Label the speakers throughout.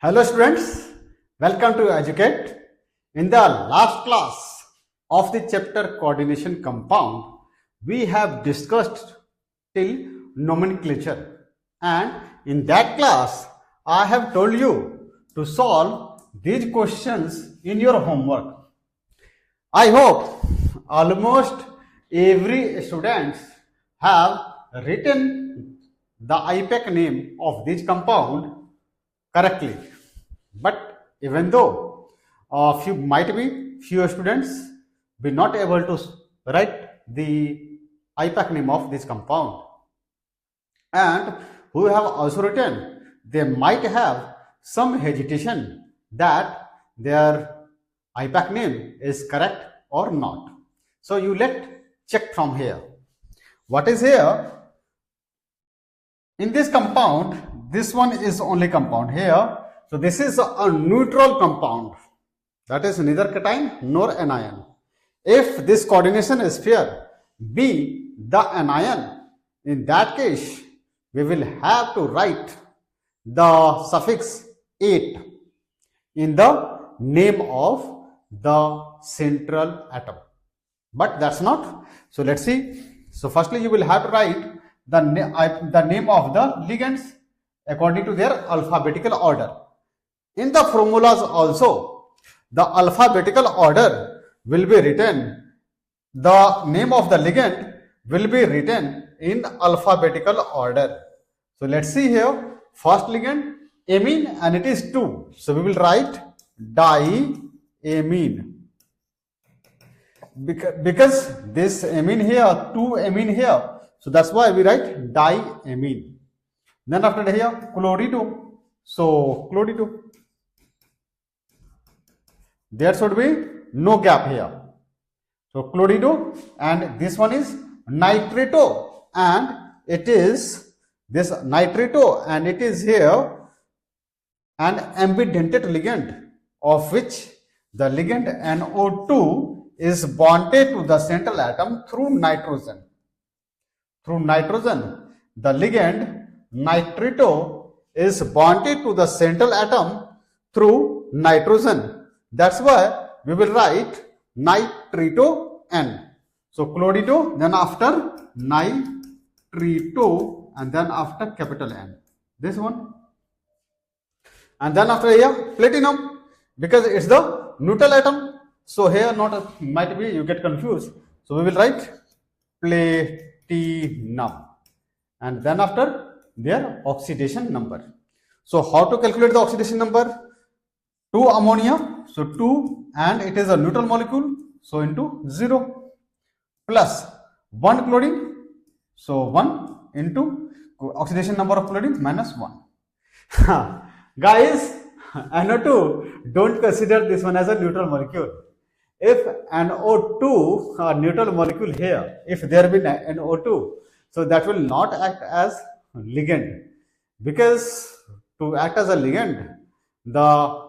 Speaker 1: Hello students, welcome to Educate. In the last class of the chapter Coordination Compound, we have discussed till nomenclature, and in that class I have told you to solve these questions in your homework. I hope almost every student have written the IUPAC name of this compound correctly. But even though few students be not able to write the IUPAC name of this compound, and who have also written, they might have some hesitation that their IUPAC name is correct or not. So you let check from here. What is here? In this compound, this one is only compound here. So this is a neutral compound, that is neither cation nor anion. If this coordination sphere be the anion, in that case we will have to write the suffix "ate" in the name of the central atom. But that's not. So let's see. So firstly you will have to write the name of the ligands according to their alphabetical order. In the formulas also, the alphabetical order will be written. The name of the ligand will be written in alphabetical order. So let's see here. First ligand, amine, and it is 2. So we will write diamine. Because this amine here, 2 amine here. So that's why we write diamine. Then after that here, chloride. So chloride. There should be no gap here. So chloride, and this one is nitrito, and it is this nitrito, and it is here an ambidentate ligand, of which the ligand NO2 is bonded to the central atom through nitrogen. Through nitrogen, the ligand nitrito is bonded to the central atom through nitrogen. That's why we will write nitrito N. So chloride, then after nitrito, and then after capital N. This one. And then after here, platinum, because it's the neutral atom. So here not might be you get confused. So we will write platinum. And then after their oxidation number. So how to calculate the oxidation number? 2 ammonia. So 2, and it is a neutral molecule. So into 0 plus 1 chlorine. So 1 into oxidation number of chlorine minus 1. Guys, NO2, don't consider this one as a neutral molecule. If NO2 a neutral molecule here, if there be NO2, so that will not act as ligand, because to act as a ligand, the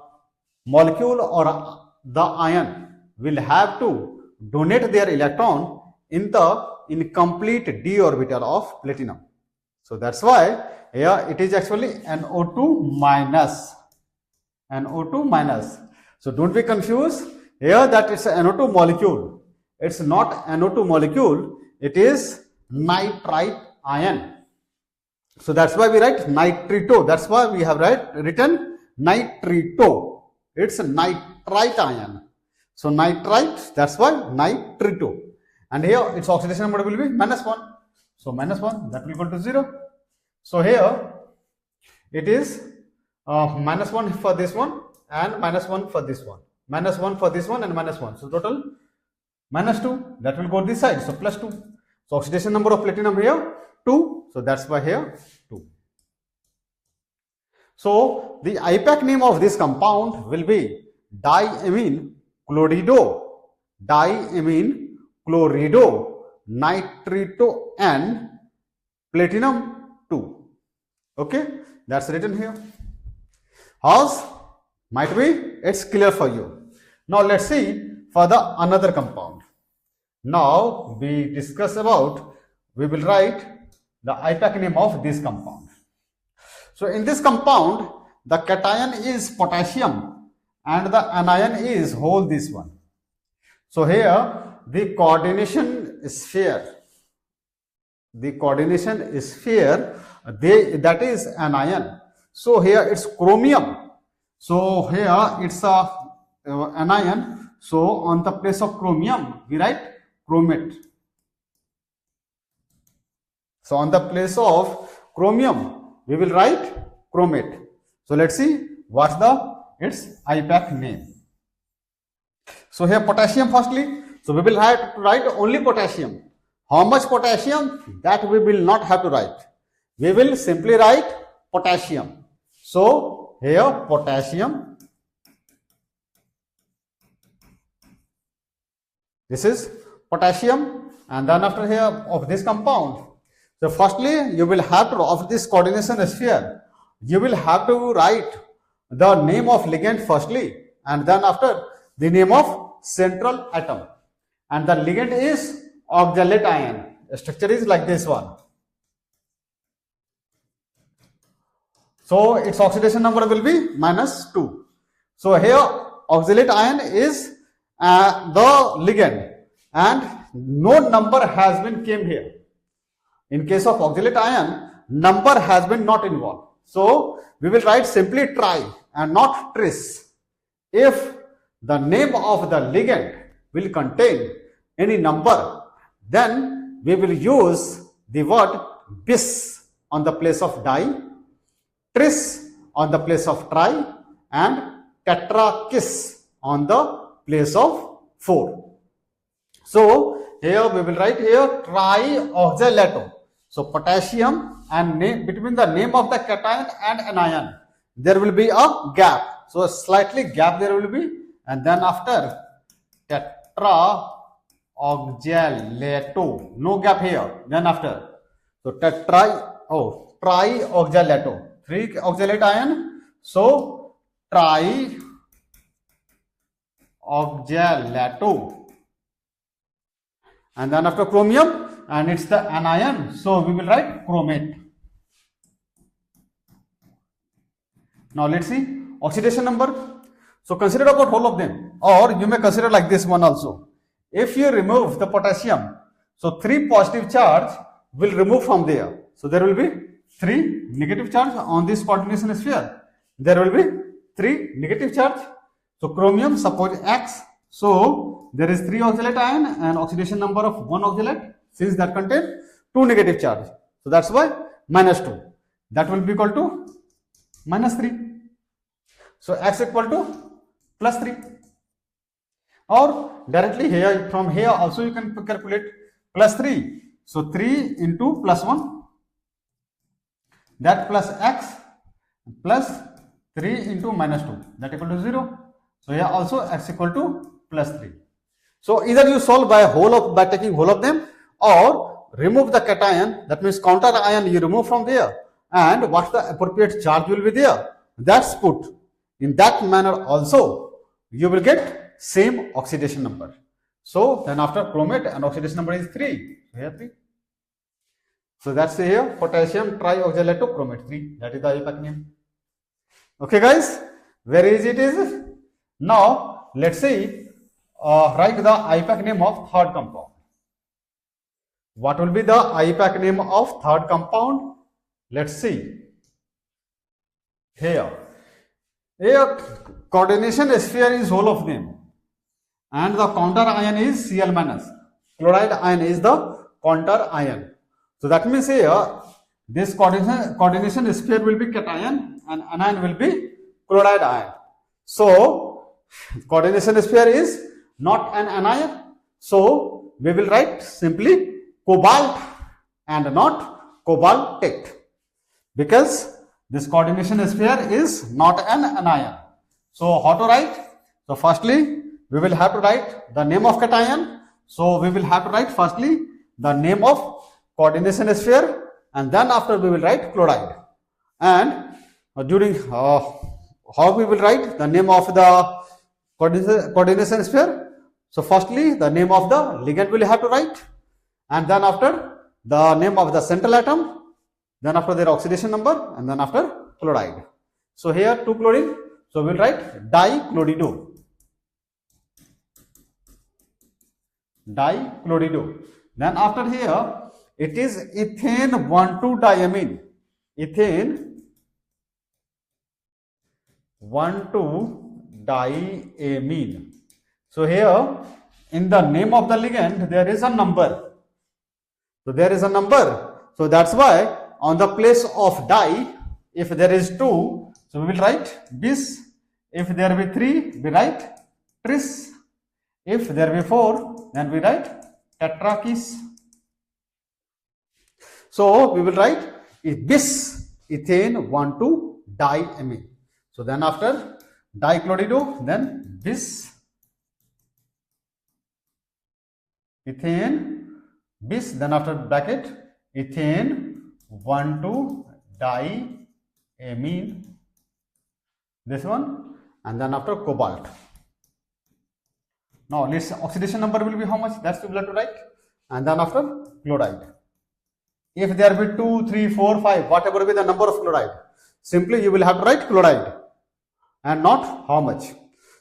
Speaker 1: molecule or the ion will have to donate their electron in the incomplete d orbital of platinum. So that's why here it is actually NO2 minus. NO2 minus. So don't be confused here that it's an NO2 molecule. It's not NO2 molecule, it is nitrite ion. So that's why we write nitrito. That's why we have written nitrito. It's a nitrite ion. So nitrite, that's why nitrito. And here its oxidation number will be minus 1. So minus 1, that will go to 0. So here it is minus 1 for this one and minus 1 for this one. Minus 1 for this one and minus 1. So total minus 2. That will go this side. So plus 2. So oxidation number of platinum here 2. So that's why here 2. So the IUPAC name of this compound will be diamine chlorido, diamine chlorido, nitrito N, platinum 2. Okay, that's written here. How's? Might be it's clear for you. Now let's see for the another compound. Now we discuss about, we will write the IUPAC name of this compound. So in this compound, the cation is potassium and the anion is whole this one. So here the coordination sphere, that is anion. So here it's chromium. So here it's a anion. So on the place of chromium we write chromate. So on the place of chromium we will write chromate. So let's see what's its IUPAC name. So here potassium firstly. So we will have to write only potassium. How much potassium? That we will not have to write. We will simply write potassium. So here potassium. This is potassium, and then after here of this compound. So firstly you will have to, of this coordination sphere, you will have to write the name of ligand firstly, and then after the name of central atom. And the ligand is oxalate ion. The structure is like this one. So its oxidation number will be -2. So here oxalate ion is the ligand, and no number has been came here. In case of oxalate ion, number has been not involved. So we will write simply tri and not tris. If the name of the ligand will contain any number, then we will use the word bis on the place of di, tris on the place of tri, and tetrakis on the place of 4. So here we will write here trioxalato. So potassium, and between the name of the cation and anion there will be a gap. So a slightly gap there will be, and then after tetraoxalato, no gap here. Then after, so trioxalato, 3 oxalate ion. So trioxalato, and then after chromium, and it's the anion. So we will write chromate. Now let's see oxidation number. So consider about whole of them, or you may consider like this one also. If you remove the potassium, so 3 positive charge will remove from there. So there will be 3 negative charge on this coordination sphere. There will be 3 negative charge. So chromium, suppose X. So there is 3 oxalate ion and oxidation number of 1 oxalate, since that contains 2 negative charge. So that's why -2. That will be equal to -3. So X equal to +3. Or directly here, from here also you can calculate +3. So 3 into +1, that plus X plus 3 into -2, that equal to 0. So here also X equal to +3. So either you solve by taking whole of them, or remove the cation, that means counter ion you remove from there, and what's the appropriate charge will be there, that's put. In that manner also you will get same oxidation number. So then after chromate, and oxidation number is 3. So here 3. So that's here potassium trioxalato chromate 3. That is the IUPAC name. Okay guys, very easy it is. Now let's see, write the IUPAC name of third compound. What will be the IUPAC name of third compound? Let's see. Here coordination sphere is whole of them, and the counter ion is Cl-. Chloride ion is the counter ion. So that means here this coordination sphere will be cation and anion will be chloride ion. So coordination sphere is not an anion. So we will write simply cobalt and not cobaltate, because this coordination sphere is not an anion. So how to write? So firstly we will have to write the name of cation. So we will have to write firstly the name of coordination sphere, and then after we will write chloride. And during how we will write the name of the coordination sphere? So firstly the name of the ligand will have to write, and then after the name of the central atom, then after their oxidation number, and then after chloride. So here 2 chlorine. So we'll write dichlorido. Dichlorido. Then after here, it is ethane 1,2-diamine. Ethane 1,2-diamine. So here in the name of the ligand there is a number. So there is a number. So that's why on the place of di, if there is 2, so we will write bis. If there be 3, we write tris. If there be 4, then we write tetrakis. So we will write bis ethane 1,2-diamine. So then after dichlorido, then bis ethane bis, then after bracket ethane 1,2-diamine, this one, and then after cobalt. Now let's oxidation number will be how much? That's similar to write. And then after chloride. If there be 2, 3, 4, 5, whatever be the number of chloride, simply you will have to write chloride and not how much.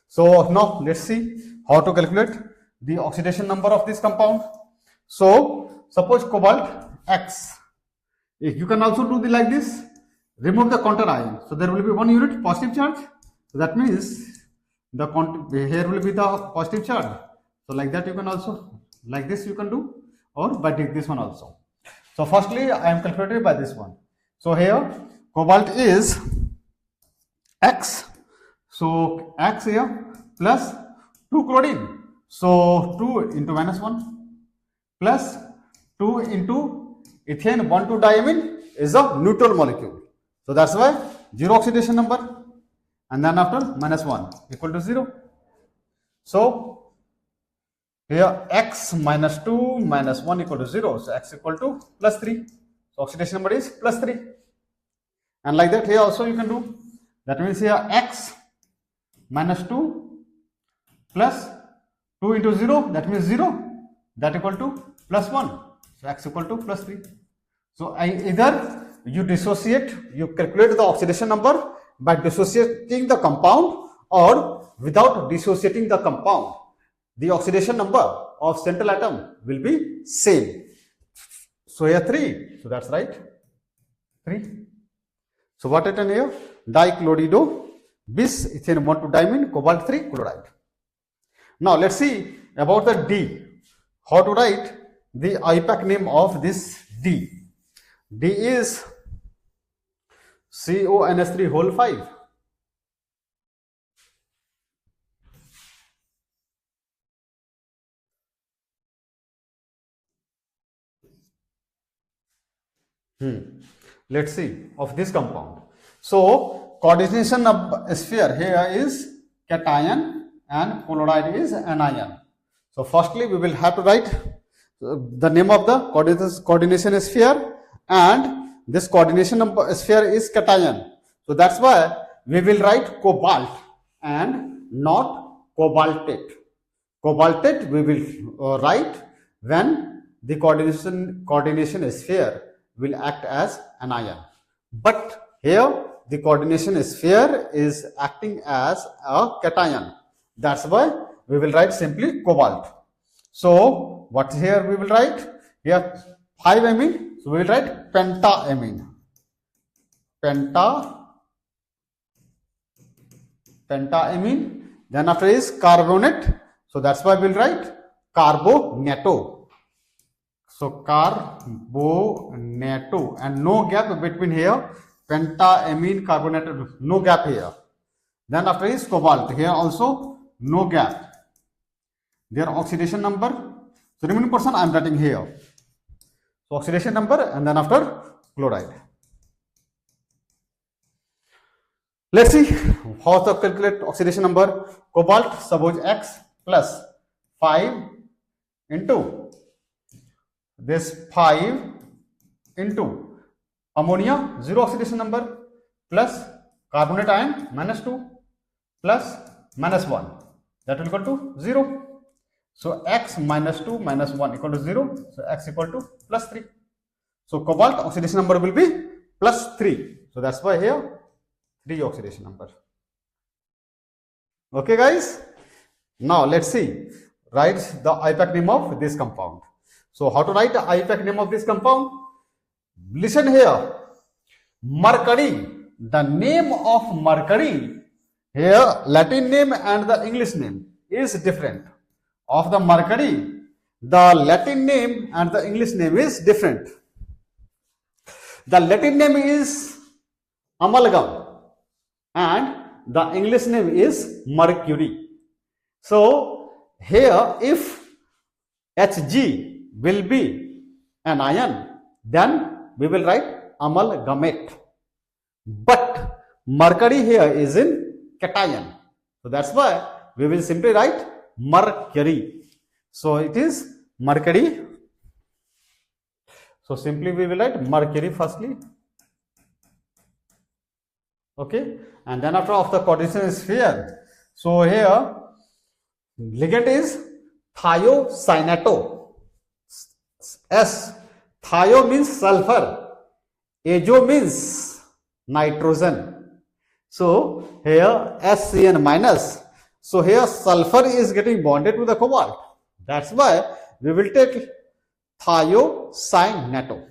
Speaker 1: So now let's see how to calculate the oxidation number of this compound. So suppose cobalt X. You can also do the like this. Remove the counter ion. So there will be 1 unit positive charge. So that means the here will be the positive charge. So like that you can also, like this you can do, or by take this one also. So firstly I am calculating by this one. So here cobalt is X. So X here plus 2 chlorine. So 2 into -1 plus 2 into ethane 1,2-diamine is a neutral molecule. So that's why 0 oxidation number, and then after -1 equal to 0. So here X minus 2 minus 1 equal to 0. So X equal to plus 3. So oxidation number is plus 3. And like that here also you can do. That means here X minus 2 plus 2 into 0, that means 0. That equal to plus 1. So X equal to plus 3. So either you dissociate, you calculate the oxidation number by dissociating the compound, or without dissociating the compound, the oxidation number of central atom will be same. So here 3. So that's right, 3. So what written here? Dichlorido bis ethane 1,2-diamine cobalt 3 chloride. Now let's see about the D. How to write the IUPAC name of this D? D is CONS3 whole 5. Let's see of this compound. So coordination of sphere here is cation and chloride is anion. So firstly we will have to write the name of the coordination sphere, and this coordination sphere is cation. So that's why we will write cobalt and not cobaltate. Cobaltate we will write when the coordination sphere will act as an ion. But here the coordination sphere is acting as a cation. That's why we will write simply cobalt. So what here we will write? Here 5-amine. So we will write pentaamine. Pentaamine. Then after is carbonate. So that's why we will write carbonato. So carbonato, and no gap between here. Pentaamine carbonato, no gap here. Then after is cobalt. Here also no gap. Their oxidation number. So remaining portion I am writing here. So oxidation number, and then after chloride. Let's see how to calculate oxidation number. Cobalt, suppose X plus 5 into this 5 into ammonia, 0 oxidation number, plus carbonate ion -2 plus -1, that will equal to 0. So X minus 2 minus 1 equal to 0. So X equal to plus 3. So cobalt oxidation number will be plus 3. So that's why here 3 oxidation number. Okay guys, now let's see, write the IUPAC name of this compound. So how to write the IUPAC name of this compound? Listen here, mercury, the name of mercury, here Latin name and the English name is different. Of the mercury, the Latin name and the English name is different. The Latin name is amalgam and the English name is mercury. So here if Hg will be an ion, then we will write amalgamate. But mercury here is in cation. So that's why we will simply write mercury. So it is mercury. So simply we will write mercury firstly. Okay, and then after of the coordination sphere, so here ligand is thiocyanato. S, thio means sulfur, azo means nitrogen. So here SCN minus. So here sulfur is getting bonded to the cobalt. That's why we will take thiocyanato.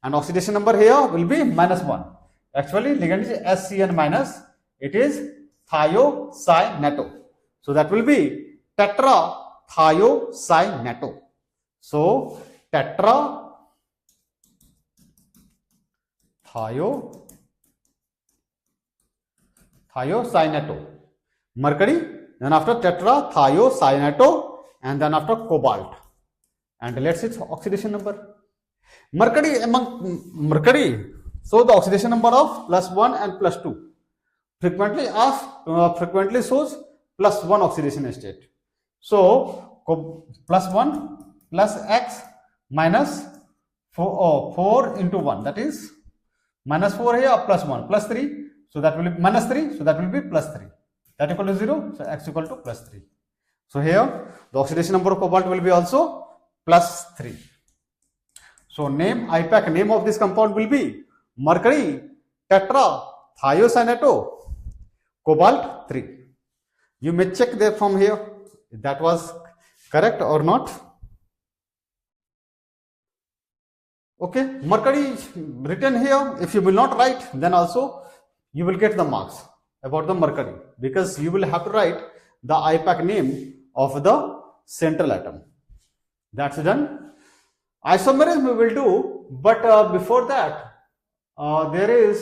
Speaker 1: And oxidation number here will be -1. Actually, ligand is SCN minus, it is thiocyanato. So that will be tetrathiocyanato. So thiocyanato. Mercury, then after tetrathiocyanato, and then after cobalt. And let's see oxidation number. Mercury among mercury. So the oxidation number of +1 and +2 frequently shows +1 oxidation state. So +1 plus X minus 4 into 1, that is -4 here, +1 +3, so that will be -3, so that will be +3, that equal to 0, so X equal to +3. So here the oxidation number of cobalt will be also +3. So IUPAC name of this compound will be mercury tetrathiocyanato cobalt 3. You may check there from here if that was correct or not. Okay, mercury is written here. If you will not write, then also you will get the marks about the mercury, because you will have to write the IUPAC name of the central atom. That's done. Isomerism we will do, but before that there is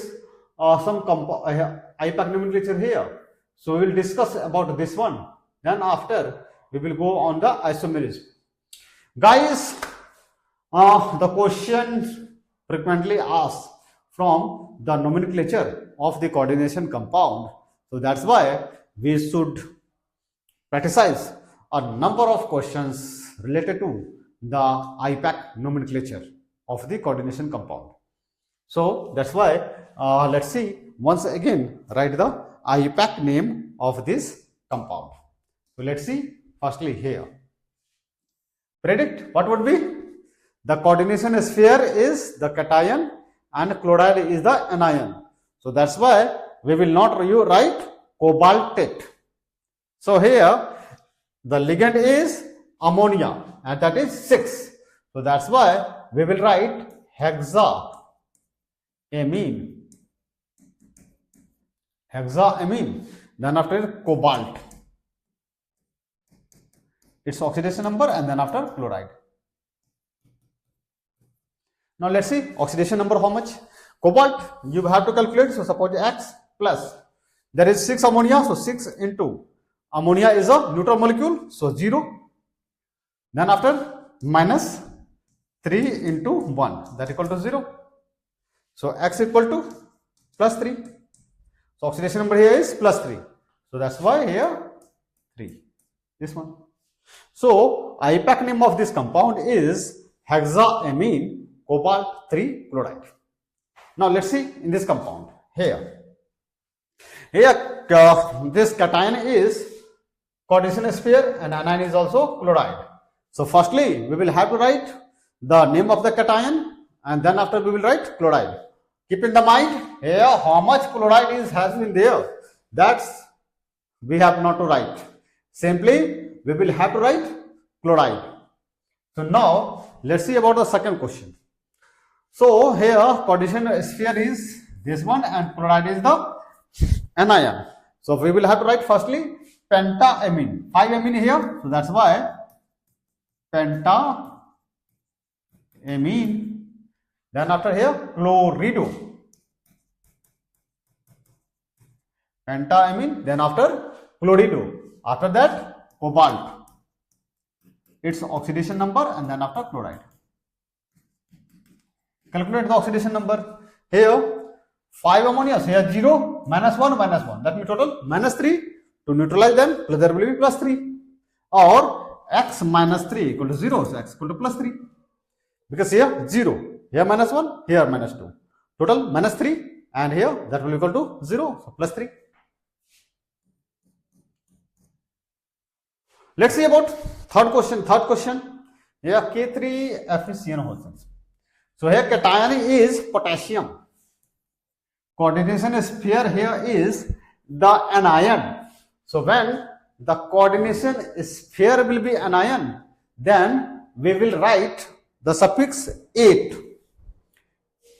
Speaker 1: some IUPAC nomenclature here. So we will discuss about this one. Then after we will go on the isomerism. Guys, the question frequently asked from the nomenclature of the coordination compound. So that's why we should practice a number of questions related to the IUPAC nomenclature of the coordination compound. So that's why let's see once again write the IUPAC name of this compound. So let's see firstly here. Predict what would be? The coordination sphere is the cation and chloride is the anion. So that's why we will not write cobaltate. So here the ligand is ammonia and that is 6. So that's why we will write hexaamine. Then after cobalt, its oxidation number, and then after chloride. Now let's see oxidation number how much. Cobalt you have to calculate. So suppose X plus, there is 6 ammonia, so 6 into ammonia is a neutral molecule, so 0. Then after minus 3 into 1, that equal to 0. So X equal to +3. So oxidation number here is +3. So that's why here 3. This one. So IUPAC name of this compound is hexaamine cobalt 3 chloride. Now let's see in this compound here. This cation is coordination sphere and anion is also chloride. So firstly we will have to write the name of the cation and then after we will write chloride. Keep in the mind here how much chloride has been there. That's we have not to write. Simply we will have to write chloride. So now let's see about the second question. So here coordination sphere is this one and chloride is the anion. So we will have to write firstly pentaamine. 5 amine here. So that's why pentaamine. Then after here chlorido. Pentaamine. Then after chlorido. After that cobalt. Its oxidation number and then after chloride. Calculate the oxidation number. Here 5 ammonia, so here 0, minus 1, minus 1. That means total minus 3. To neutralize them, there will be plus 3. Or x minus 3 equal to 0, so x equal to plus 3. Because here 0, here minus 1, here minus 2. Total minus 3 and here that will equal to 0, so plus 3. Let's see about third question. Here K3FeCN. So here cation is potassium. Coordination sphere here is the anion. So when the coordination sphere will be anion, then we will write the suffix 8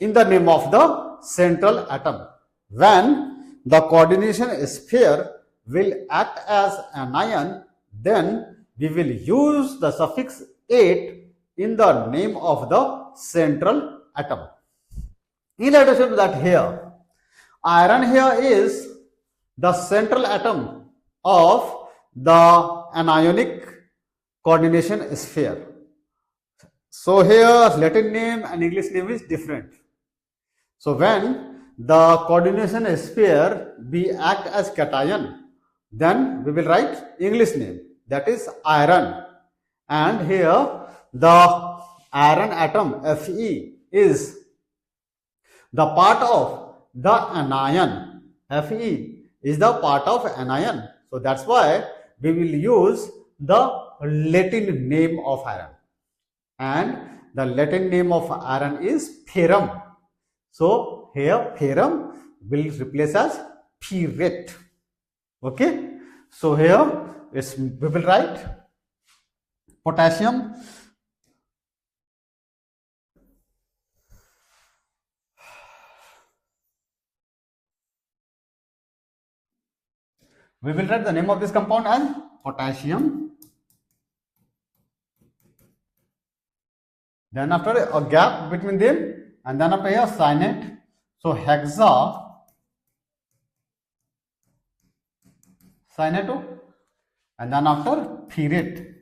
Speaker 1: in the name of the central atom. When the coordination sphere will act as anion, then we will use the suffix 8 in the name of the central atom. In addition to that, here iron here is the central atom of the anionic coordination sphere. So here Latin name and English name is different. So when the coordination sphere be act as cation, then we will write English name, that is iron. And here the iron atom Fe is the part of the anion. Fe is the part of anion. So that's why we will use the Latin name of iron. And the Latin name of iron is ferrum. So here ferrum will replace as ferrate. Okay. So here we will write potassium we will write the name of this compound as potassium. Then after a gap between them and then after here cyanate. So hexacyanate and then after ferrate,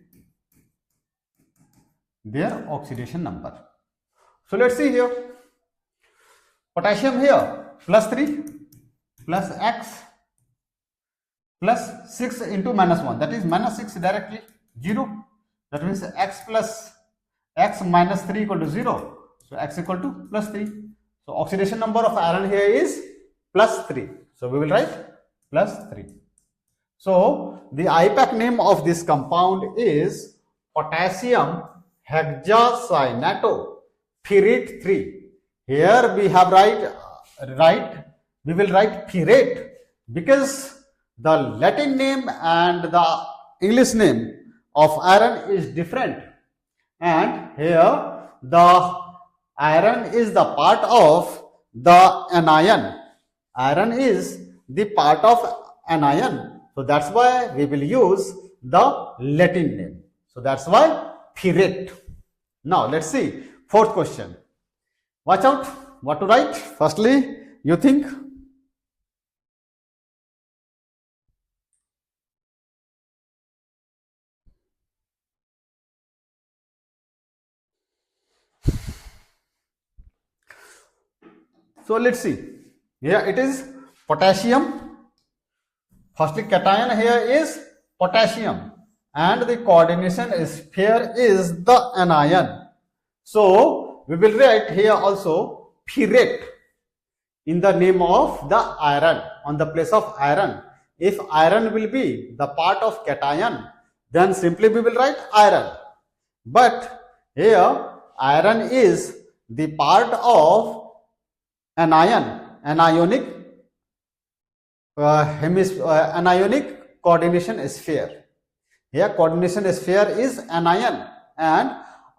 Speaker 1: their oxidation number. So let's see here. Potassium here plus 3 plus x plus 6 into minus 1, that is minus 6 directly 0. That means x plus x minus 3 equal to 0. So x equal to plus 3. So oxidation number of iron here is plus 3. So we will write plus 3. So the IUPAC name of this compound is potassium hexacyanate ferrate 3. Here we have we will write ferrate because the Latin name and the English name of iron is different. And here the iron is the part of the anion. Iron is the part of anion. So that's why we will use the Latin name. So that's why ferrate. Now let's see fourth question. Watch out what to write. Firstly, you think. So let's see. Here it is potassium. Firstly, cation here is potassium and the coordination sphere is the anion. So we will write here also ferrate in the name of the iron on the place of iron. If iron will be the part of cation, then simply we will write iron. But here iron is the part of anionic anionic coordination sphere. Here coordination sphere is anion, and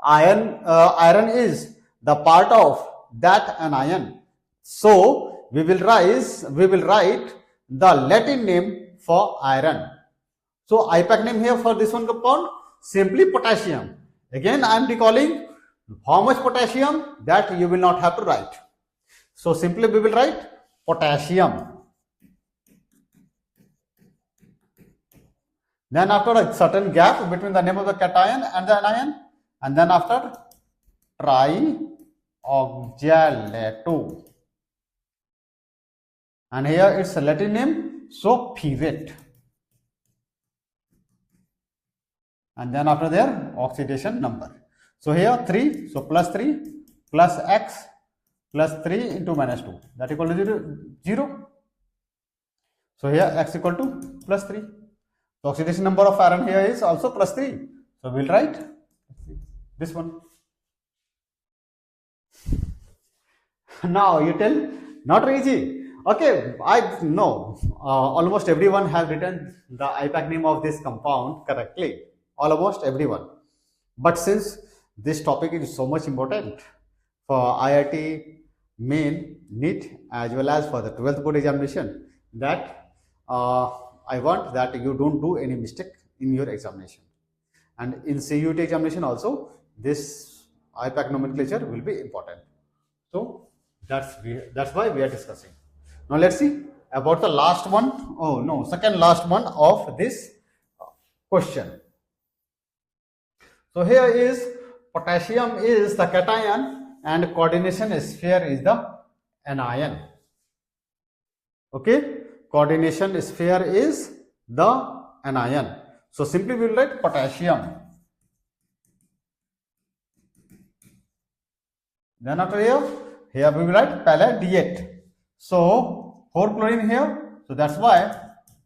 Speaker 1: iron is the part of that anion. So we will write the Latin name for iron. So IUPAC name here for this one compound, simply potassium. Again I am recalling how much potassium, that you will not have to write. So simply we will write potassium. Then after a certain gap between the name of the cation and the anion, and then after trioxalato, and here its Latin name, so pyrite. And then after there oxidation number. So here 3, so plus 3 plus x plus 3 into minus 2, that equal to 0. So here x equal to plus 3. The oxidation number of iron here is also plus 3. So we will write this one. Now you tell, not easy. Okay, I know almost everyone have written the IUPAC name of this compound correctly. Almost everyone. But since this topic is so much important for IIT main, NEET as well as for the 12th board examination, that I want that you don't do any mistake in your examination. And in CUT examination also, this IUPAC nomenclature will be important. So that's why we are discussing. Now let's see about the last one. Oh no, second last one of this question. So here is potassium is the cation and coordination sphere is the anion. Okay, coordination sphere is the anion. So simply we will write potassium. Then after here we will write palladiate. So 4 chlorine here. So that's why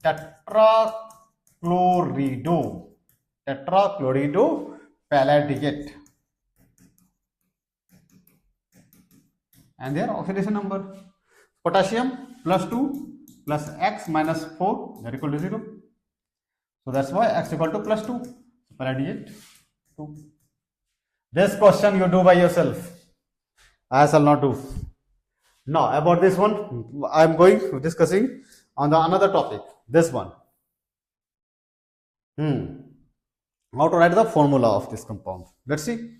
Speaker 1: tetrachlorido palladiate. And their oxidation number, potassium plus 2 plus x minus 4, that equal to 0. So that's why x equal to plus 2. Palladiate 2. This question you do by yourself. I shall not do. Now about this one, I am discussing on the another topic. This one. How to write the formula of this compound? Let's see.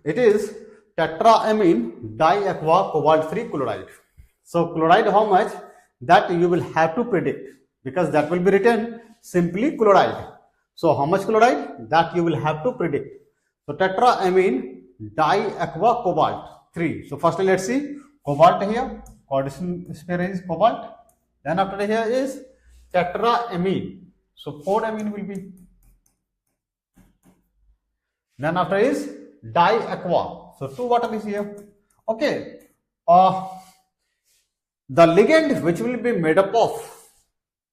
Speaker 1: It is tetraamine diaqua cobalt 3 chloride. So chloride how much? That you will have to predict, because that will be written simply chloride. So how much chloride? That you will have to predict. So tetraamine diaqua cobalt 3. So firstly let's see cobalt here. Coordination sphere is cobalt. Then after here is tetraamine. So 4-amine will be. Then after is diaqua. So 2 water is here. Okay. The ligand which will be made up of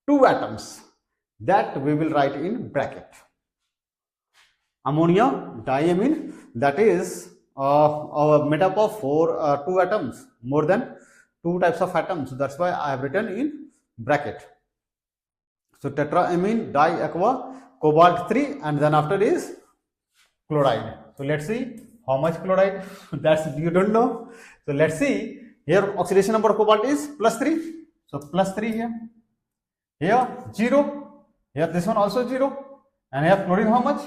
Speaker 1: 2 atoms, that we will write in bracket. Ammonia diamine, that is made up of 2 atoms, more than 2 types of atoms. So that's why I have written in bracket. So tetraamine diaqua cobalt 3, and then after is chloride. So let's see how much chloride. That's you don't know. So let's see. Here oxidation number of cobalt is plus 3. So plus 3 here. Here 0. Here this one also 0. And here chlorine how much?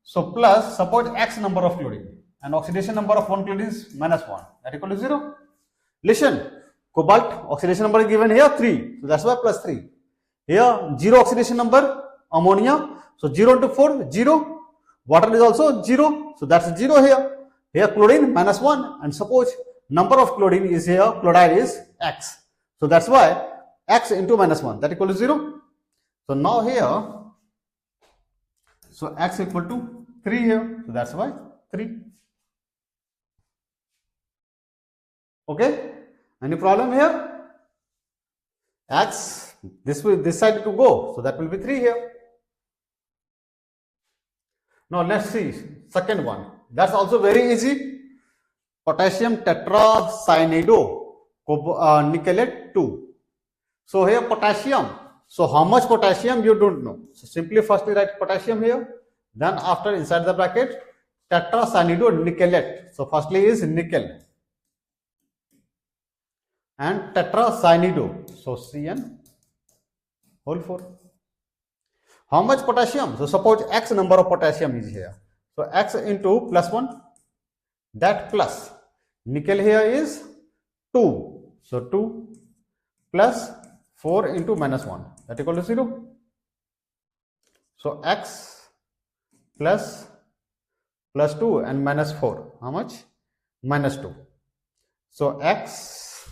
Speaker 1: So plus, suppose x number of chlorine, and oxidation number of one chlorine is minus 1. That equal to 0. Listen, cobalt oxidation number is given here 3. So that's why plus 3. Here 0 oxidation number, ammonia. So 0 into 4, 0. Water is also 0. So that's 0 here. Here chlorine minus 1. And suppose number of chlorine is here, chloride is x. So that's why x into minus 1, that equal to 0. So now here, so x equal to 3 here. So that's why 3. Okay. Any problem here? X, this side to go. So that will be 3 here. Now let's see second one. That's also very easy. potassium tetracyanidocyanate 2. So here potassium. So how much potassium you don't know. So simply firstly write potassium here. Then after inside the bracket tetracyanidocyanate. So firstly is nickel and tetracyanido. So Cn whole 4. How much potassium? So suppose X number of potassium is here. So X into plus 1. That plus nickel here is 2. So 2 plus 4 into minus 1. That equal to 0. So X plus 2 and minus 4. How much? Minus 2. So X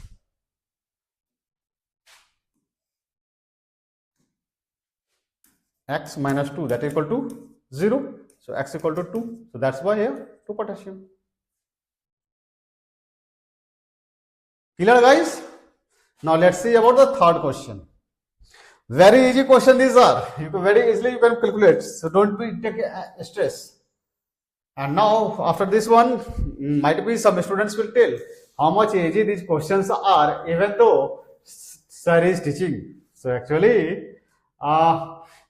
Speaker 1: minus 2, that equal to 0. So X equal to 2. So that's why here 2 potassium. Clear guys? Now let's see about the third question. Very easy question these are. You can very easily you can calculate. So don't be take stress. And now after this one, might be some students will tell how much easy these questions are, even though sir is teaching. So actually,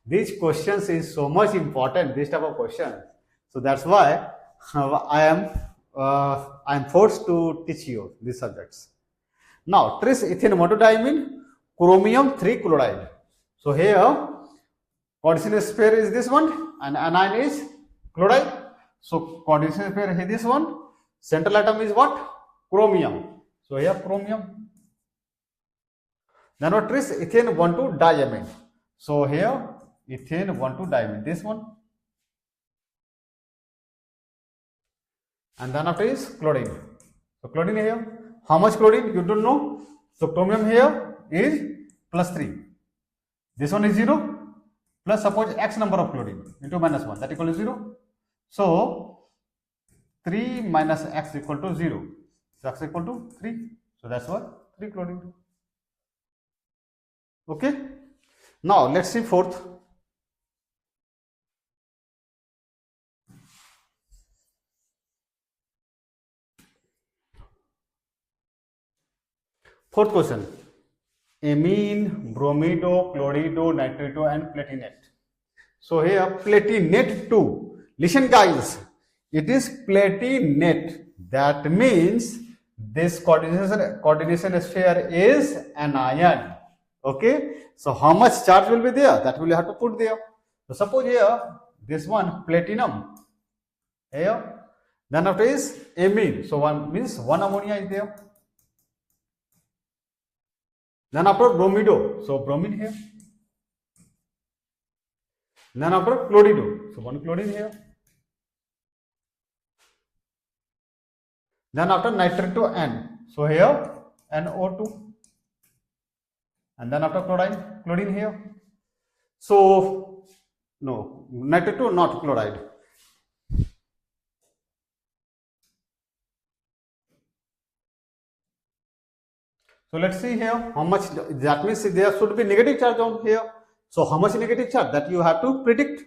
Speaker 1: these questions is so much important. This type of question. So that's why I am forced to teach you these subjects. Now, tris ethene monodiamine, chromium 3 chloride. So here, coordination pair is this one, and anion is chloride. So coordination pair is this one. Central atom is what? Chromium. So here chromium. Then what? Tris ethane 1,2 diamine. So here ethane 1,2 diamine. This one. And then after is chlorine. So chlorine here. How much chlorine? You don't know. So chromium here is plus 3. This one is 0. Plus suppose X number of chlorine into minus 1. That equal to 0. So 3 minus X equal to 0. So X equal to 3. So that's what 3 chlorine. Okay. Now let's see fourth. Fourth question. Amine, bromido, chlorido, nitrito and platinate. So here platinate 2. Listen guys, it is platinate. That means this coordination sphere is anion. Okay. So how much charge will be there? That will have to put there. So suppose here this one platinum here. Then after is amine. So one means one ammonia is there. Then after bromido, so bromine here. Then after chlorido, so one chlorine here. Then after nitrito N, so here NO2. And then after chlorine here. So no, nitrito not chloride. So let's see here how much, that means there should be negative charge on here. So how much negative charge that you have to predict.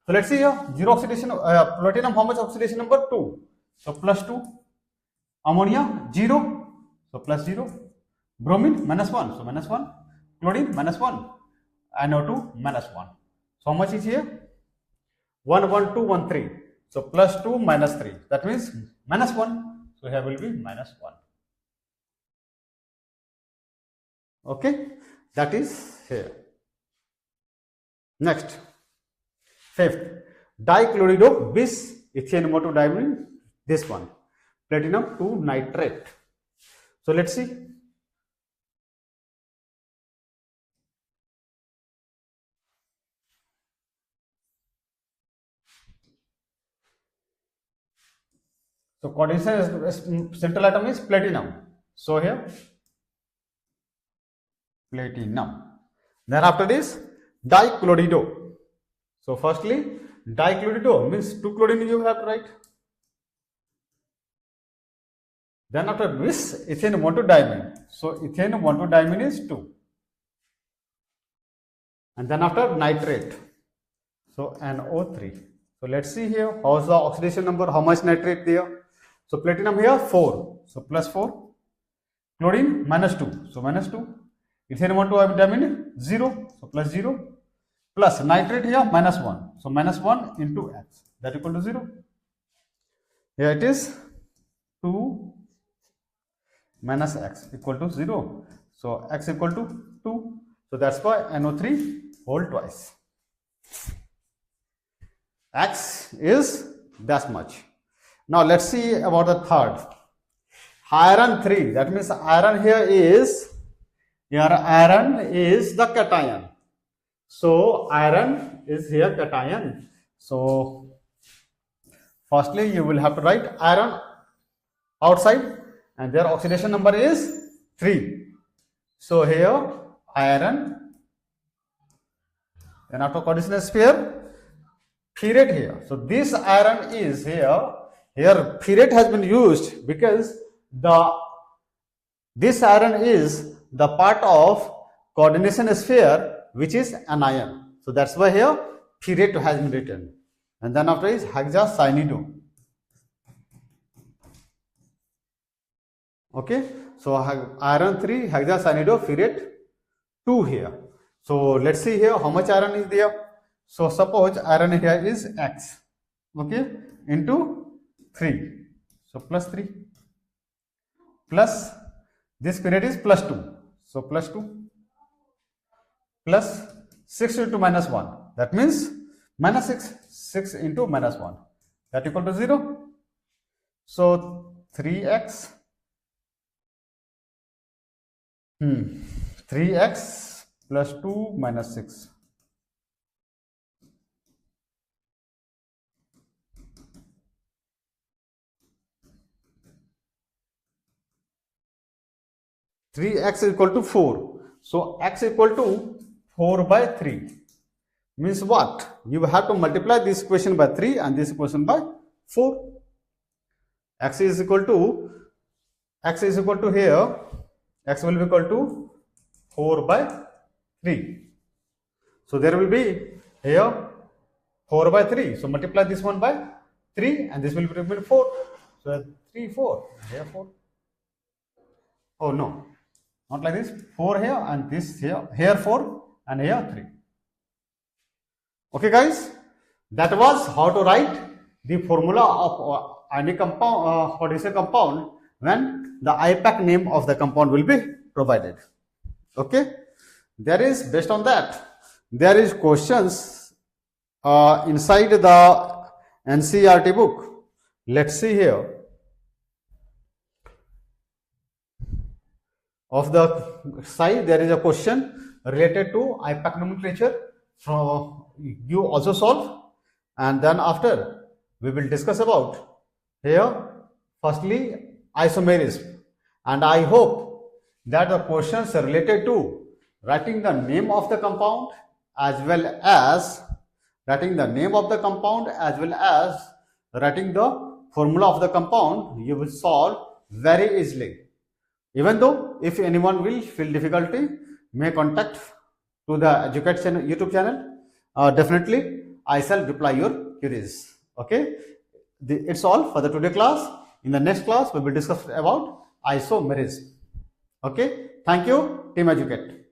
Speaker 1: So let's see here, zero oxidation, platinum how much oxidation number 2. So plus 2, ammonia 0, so plus 0, bromine minus 1, so minus 1, chlorine minus 1, NO2 minus 1. So how much is here? 1, 1, 2, 1, 3. So plus 2 minus 3, that means minus 1. So here will be minus 1. Okay, that is here. Next, fifth, dichlorido bis ethane monodiamine, this one, platinum 2 nitrate. So let's see. So coordination central atom is platinum. So here platinum. Then after this dichlorido. So firstly dichlorido means 2 chlorine you have to write. Then after this ethane monodiamine. So ethane monodiamine is 2. And then after nitrate. So NO3. So let's see here how is the oxidation number, how much nitrate there. So platinum here 4, so plus 4. Chlorine minus 2, so minus 2. Ethane 1, 2 I have determined 0, so plus 0. Plus nitrate here minus 1, so minus 1 into X, that equal to 0. Here it is 2 minus X equal to 0. So X equal to 2. So that's why NO3 whole twice. X is that much. Now let's see about the third. Iron 3, that means iron here is the cation. So iron is here cation. So firstly you will have to write iron outside and their oxidation number is 3. So here iron, then after coordination sphere, ferrate here. So this iron is here ferrate has been used because this iron is the part of coordination sphere which is anion. So that's why here ferrate has been written. And then after is hexacyanide. Okay, so iron 3, hexacyanide, ferrate 2 here. So let's see here how much iron is there. So suppose iron here is X, okay, into 3. So plus 3. Plus this ferrate is plus 2. So plus 2. Plus 6 into minus 1. That means minus 6. 6 into minus 1. That equal to 0. So 3x 3x plus 2 minus 6. Three x is equal to 4. So x equal to 4 by 3. Means what? You have to multiply this equation by 3 and this equation by 4. X is equal to here. X will be equal to 4 by 3. So there will be here 4 by 3. So multiply this one by 3 and this will be 4. So 3, 4. Here 4. Oh no. Not like this, 4 here and this here 4 and here 3. Okay guys, that was how to write the formula of any compound, compound when the IUPAC name of the compound will be provided. Okay, there is, based on that, there is questions inside the NCERT book. Let's see here. Of the side, there is a question related to IUPAC nomenclature. So you also solve, and then after we will discuss about here firstly isomerism, and I hope that the questions related to writing the name of the compound as well as writing the formula of the compound you will solve very easily. Even though if anyone will feel difficulty, may contact to the Educate channel, YouTube channel. Definitely I shall reply your queries. Okay, it's all for the today class. In the next class we will discuss about isomerism. Okay, thank you, Team Educate.